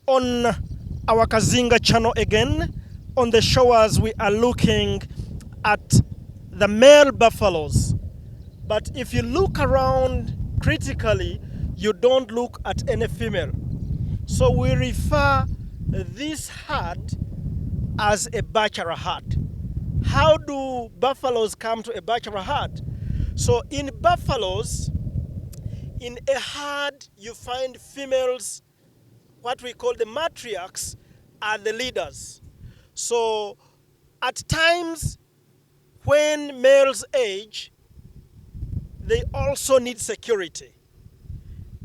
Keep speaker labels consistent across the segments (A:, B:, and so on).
A: on our Kazinga channel again. On the showers, we are looking at the male buffaloes. But if you look around critically, you don't look at any female. So we refer this herd as a bachelor herd. How do buffaloes come to a bachelor herd? So in buffaloes, in a herd, you find females, what we call the matriarchs, are the leaders. So at times when males age, they also need security.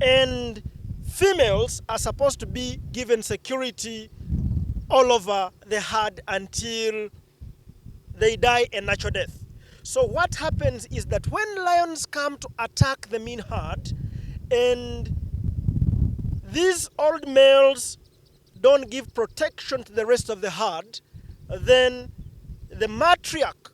A: And females are supposed to be given security all over the herd until they die a natural death. So what happens is that when lions come to attack the main herd, and these old males don't give protection to the rest of the herd, then the matriarch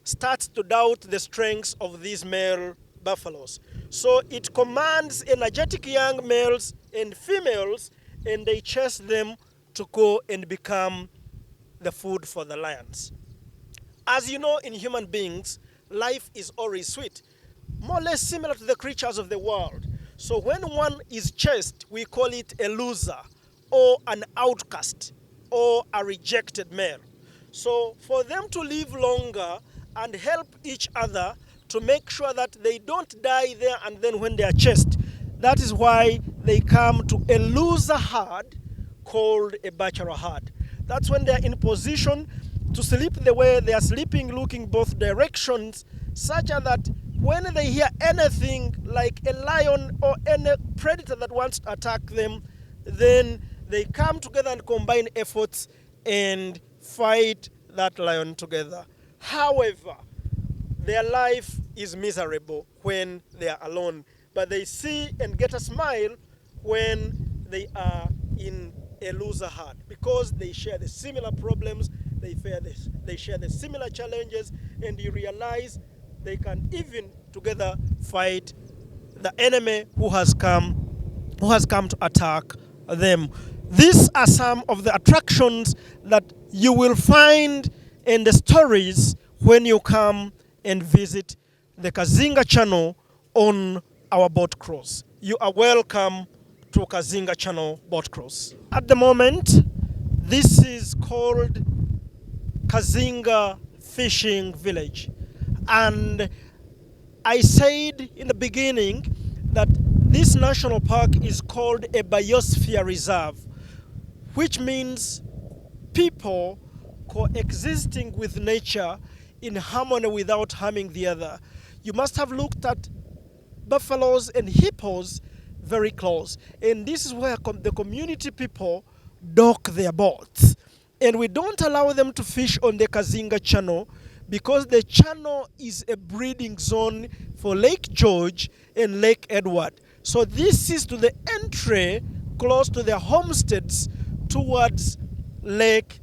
A: starts to doubt the strengths of these male buffaloes. So it commands energetic young males and females, and they chase them to go and become the food for the lions. As you know, in human beings, life is always sweet, more or less similar to the creatures of the world. So when one is chased, we call it a loser or an outcast or a rejected male. So for them to live longer and help each other to make sure that they don't die there and then when they are chased, that is why they come to a loser herd called a bachelor herd. That's when they are in position to sleep the way they are sleeping, looking both directions, such that when they hear anything like a lion or any predator that wants to attack them, then they come together and combine efforts and fight that lion together. However, their life is miserable when they are alone, but they see and get a smile when they are in a loser herd because they share the similar problems, they share the similar challenges, and you realize they can even together fight the enemy who has come to attack them. These are some of the attractions that you will find in the stories when you come and visit the Kazinga channel on our boat cruise. You are welcome to Kazinga channel boat cruise. At the moment, this is called Kazinga Fishing Village. And I said in the beginning that this national park is called a Biosphere Reserve, which means people coexisting with nature in harmony without harming the other. You must have looked at buffaloes and hippos very close. And this is where the community people dock their boats. And we don't allow them to fish on the Kazinga channel because the channel is a breeding zone for Lake George and Lake Edward. So this is to the entry close to their homesteads towards Lake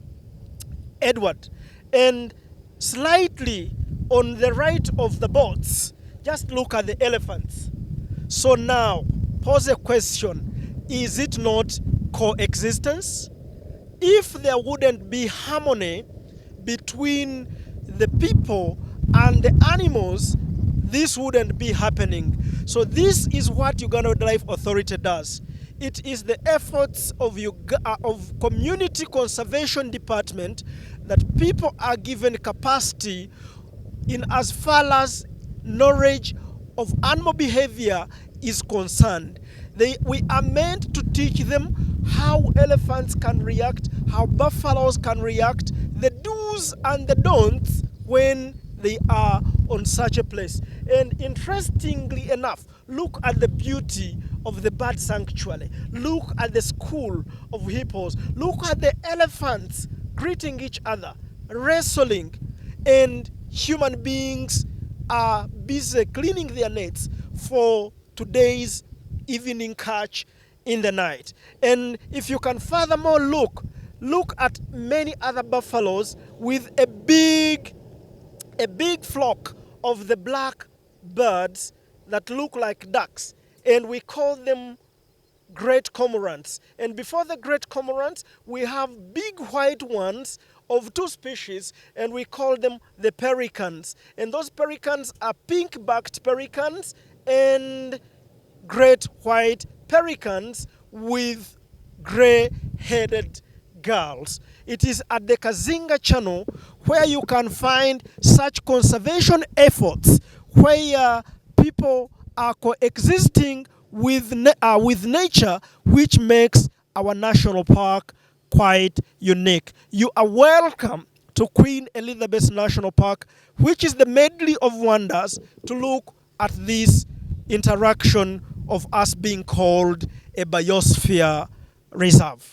A: Edward. And slightly on the right of the boats, just look at the elephants. So now, pose a question. Is it not coexistence? If there wouldn't be harmony between the people and the animals, this wouldn't be happening. So this is what Uganda Wildlife Authority does. It is the efforts of Community Conservation Department that people are given capacity in as far as knowledge of animal behavior is concerned. We are meant to teach them how elephants can react, how buffaloes can react, the do's and the don'ts when they are on such a place. And interestingly enough, look at the beauty of the bird sanctuary. Look at the school of hippos. Look at the elephants greeting each other, wrestling, and human beings are busy cleaning their nets for today's evening catch in the night. And if you can furthermore look at many other buffaloes with a big flock of the black birds that look like ducks, and we call them great cormorants. And before the great cormorants, we have big white ones of two species, and we call them the pelicans. And those pelicans are pink-backed pelicans and great white pelicans with gray-headed gulls. It is at the Kazinga channel where you can find such conservation efforts, where people are coexisting with nature, which makes our national park quite unique. You are welcome to Queen Elizabeth National Park, which is the medley of wonders, to look at this interaction of us being called a biosphere reserve.